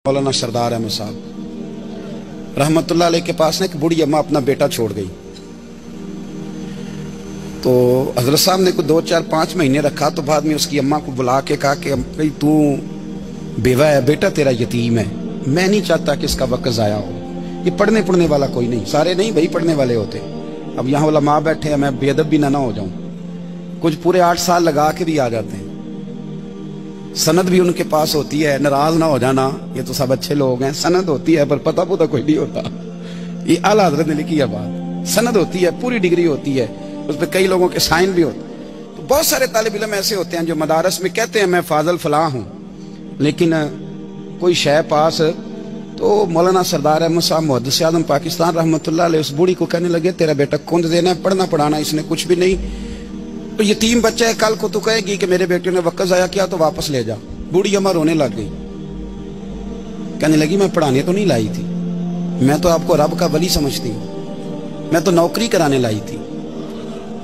मौलाना सरदार अहमद साहब रहमतुल्लाह अलैह के पास ना एक बूढ़ी अम्मा अपना बेटा छोड़ गई। तो हजरत साहब ने को 2, 4, 5 महीने रखा। तो बाद में उसकी अम्मा को बुला के कहा कि भाई तू बेवा है, बेटा तेरा यतीम है, मैं नहीं चाहता कि इसका वक्त ज़ाया हो। ये पढ़ने वाला कोई नहीं, सारे नहीं भाई पढ़ने वाले होते। अब यहाँ उलमा बैठे हैं, मैं बेअदब भी ना हो जाऊँ। कुछ पूरे 8 साल लगा के भी आ जाते हैं, सनद भी उनके पास होती है। नाराज ना हो जाना, ये तो सब अच्छे लोग हैं। सनद होती है पर पता पुता कोई नहीं होता। ये आला हजरत ने लिखी है बात। सनद होती है, पूरी डिग्री होती है, उस पर कई लोगों के साइन भी होते। तो बहुत सारे तालिब इल्म ऐसे होते हैं जो मदारस में कहते हैं मैं फाजल फलां हूँ, लेकिन कोई शय पास। तो मौलाना सरदार अहमद साहब मुहद्दिस आज़म पाकिस्तान रहमतुल्लाह अलैह उस बूढ़ी को कहने लगे तेरा बेटा कुंद देना है, पढ़ना पढ़ाना इसने कुछ भी नहीं, तो यतीम बच्चा है, कल को तो कहेगी कि मेरे बेटे ने वक्त ज़ाया किया तो वापस ले जा। बूढ़ी अम्मा रोने लग गई, कहने लगी मैं पढ़ाने तो नहीं लाई थी, मैं तो आपको रब का वली समझती हूँ, मैं तो नौकरी कराने लाई थी।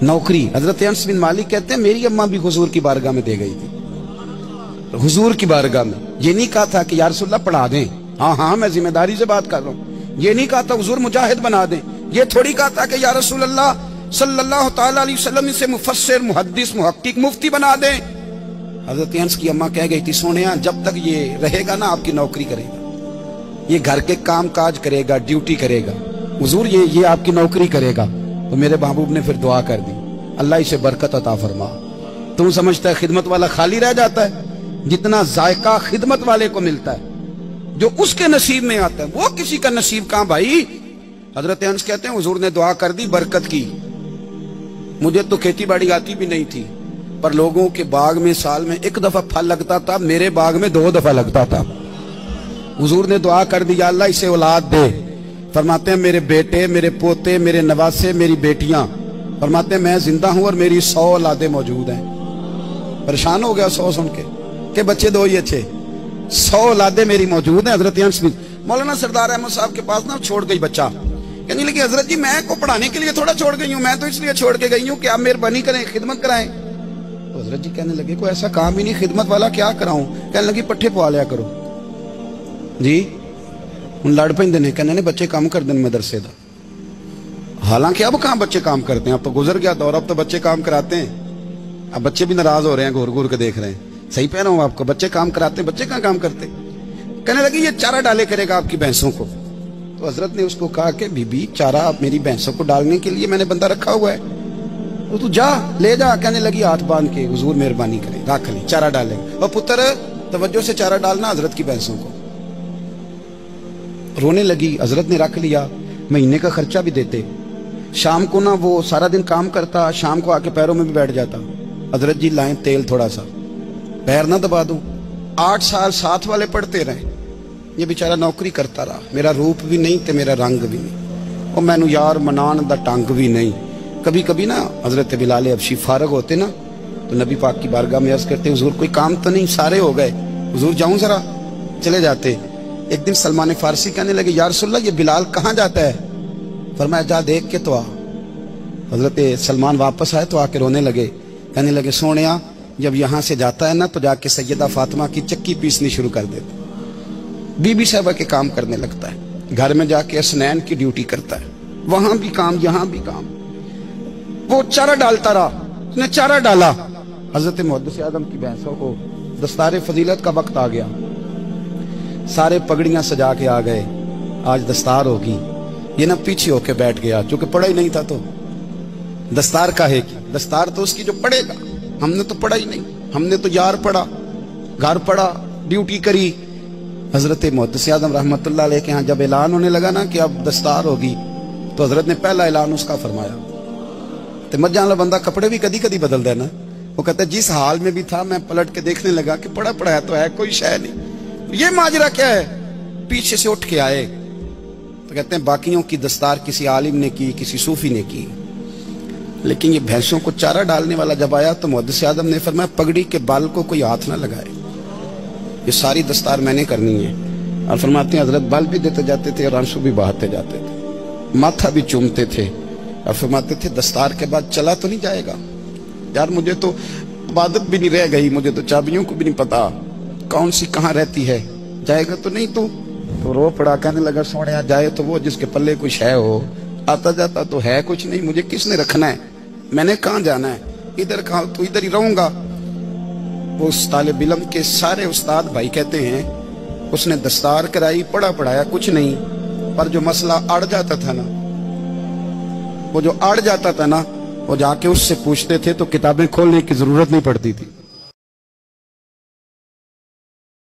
नौकरी हजरत अनस बिन मालिक कहते हैं मेरी अम्मा भी हुजूर की बारगाह में दे गई थी। हुजूर की बारगाह में ये नहीं कहा था कि या रसूलल्लाह पढ़ा दें, हाँ हाँ मैं जिम्मेदारी से बात कर रहा हूँ। ये नहीं कहा था हुजूर मुजाहिद बना दें, ये थोड़ी कहा था कि या रसूलल्लाह सल्लल्लाहु तआला अलैहि वसल्लम से मुफस्सिर मुहद्दिस मुहक्किक मुफ्ती बना दें। हजरत अनस की अम्मा कह गई थी सोनिया जब तक ये रहेगा ना आपकी नौकरी करेगा, ये घर के काम काज करेगा, ड्यूटी करेगा, हुजूर ये आपकी नौकरी करेगा। तो मेरे महबूब ने फिर दुआ कर दी, अल्लाह इसे बरकत अता फरमा। तुम समझता है खिदमत वाला खाली रह जाता है? जितना जायका खिदमत वाले को मिलता है, जो उसके नसीब में आता है, वो किसी का नसीब कहां भाई। हजरत अनस कहते हैं हुजूर ने दुआ कर दी, बरकत की। मुझे तो खेती बाड़ी आती भी नहीं थी, पर लोगों के बाग में साल में 1 दफा फल लगता था, मेरे बाग में 2 दफा लगता था। हुजूर ने दुआ कर दी अल्लाह इसे औलाद दे। फरमाते हैं मेरे बेटे, मेरे पोते, मेरे नवासे, मेरी बेटियां, फरमाते हैं मैं जिंदा हूं और मेरी 100 औलादे मौजूद हैं। परेशान हो गया 100 सुन के बच्चे 2 ही अच्छे, 100 औलादे मेरी मौजूद हैं। हजरत अनस बिन मौलाना सरदार अहमद साहब के पास ना छोड़ गई बच्चा, कहने लगी हजरत जी मैं को पढ़ाने के लिए थोड़ा छोड़ गई हूँ, मैं तो इसलिए छोड़ के गई हूँ कि आप मेहरबानी करें खिदमत कराएं। तो हजरत जी कहने लगे कोई ऐसा काम ही नहीं, खिदमत वाला क्या कराऊं। कहने लगी पट्ठे पवा लिया करो जी। उन लड़ पेंदे ने, कहने बच्चे काम कर दें मदरसे का। हालांकि अब कहाँ बच्चे काम करते हैं, अब तो गुजर गया दौर, अब तो बच्चे काम कराते हैं। अब बच्चे भी नाराज हो रहे हैं, घूर घूर के देख रहे हैं। सही कह रहा हूँ आपको, बच्चे काम कराते हैं, बच्चे कहाँ काम करते। कहने लगी ये चारा डाले करेगा आपकी भैंसों को। तो हजरत ने उसको कहा कि बीबी चारा मेरी भैंसों को डालने के लिए मैंने बंदा रखा हुआ है, तो तू जा ले जा। कहने लगी हाथ बांध के हुजूर मेहरबानी करें रख ले, चारा डालेंगे। और पुत्र तवज्जो से चारा डालना हजरत की भैंसों को। रोने लगी, हजरत ने रख लिया, महीने का खर्चा भी देते। शाम को ना वो सारा दिन काम करता, शाम को आके पैरों में भी बैठ जाता। हजरत जी लाएं तेल थोड़ा सा, पैर ना दबा दूं। 8 साल साथ वाले पढ़ते रहे, ये बेचारा नौकरी करता रहा। मेरा रूप भी नहीं ते मेरा रंग भी नहीं, और मैनू यार मनान दा टंग भी नहीं। कभी कभी ना हजरत बिलाल हबशी फारग होते ना, तो नबी पाक की बारगाह में अर्ज करते हुजूर कोई काम तो नहीं, सारे हो गए, हुजूर जाऊं जरा, चले जाते। एक दिन सलमान फारसी कहने लगे या रसूलल्लाह ये बिलाल कहाँ जाता है। फरमाया जा देख के तो आ। हजरत सलमान वापस आए तो आके रोने लगे, कहने लगे सोनिया जब यहाँ से जाता है ना तो जाके सैयदा फातिमा की चक्की पीसनी शुरू कर देता, बीबी साहबा के काम करने लगता है, घर में जाके असनैन की ड्यूटी करता है, वहां भी काम यहाँ भी काम। वो चारा डालता रहा, उसने चारा डाला। हजरत मुहद्दिस आज़म की भैंसों को दस्तार फजीलत का वक्त आ गया, सारे पगड़ियां सजा के आ गए, आज दस्तार होगी। ये ना पीछे होके बैठ गया, चूंकि पढ़ा ही नहीं था तो दस्तार काहे की, दस्तार तो उसकी जो पढ़ेगा। हमने तो पढ़ा ही नहीं, हमने तो यार पढ़ा, घर पढ़ा, ड्यूटी करी। हजरत मुहद्दिस आज़म रहमतुल्लाह अलैह के यहाँ जब ऐलान होने लगा ना कि अब दस्तार होगी, तो हजरत ने पहला ऐलान उसका फरमाया। तो मजां वाला बंदा कपड़े भी कदी कदी बदल देना। वो कहता है जिस हाल में भी था मैं पलट के देखने लगा कि पढ़ा पढ़ा है तो है, कोई शय नहीं, ये माजरा क्या है। पीछे से उठ के आए तो कहते हैं बाकियों की दस्तार किसी आलिम ने की, किसी सूफी ने की, लेकिन ये भैंसों को चारा डालने वाला जब आया तो मुहद्दिस आज़म ने फरमाया पगड़ी के बाल को कोई हाथ ना लगाए, ये सारी दस्तार मैंने करनी है। और फरमाते हैं हजरत बाल भी देते जाते थे और आंसू भी बहाते जाते थे, माथा भी चूमते थे, और फरमाते थे दस्तार के बाद चला तो नहीं जाएगा यार, मुझे तो इबादत भी नहीं रह गई, मुझे तो चाबियों को भी नहीं पता कौन सी कहाँ रहती है, जाएगा तो नहीं तू? तो रो पड़ा, कहने लगा सोने जाए तो वो जिसके पल्ले कुछ है हो, आता जाता तो है कुछ नहीं, मुझे किसने रखना है, मैंने कहाँ जाना है, इधर कहाँ, तो इधर ही रहूंगा। वो उस तालिब इल्म के सारे उस्ताद भाई कहते हैं उसने दस्तार कराई, पढ़ा पढ़ाया कुछ नहीं, पर जो मसला अड़ जाता था ना, वो जो अड़ जाता था ना, वो जाके उससे पूछते थे तो किताबें खोलने की जरूरत नहीं पड़ती थी।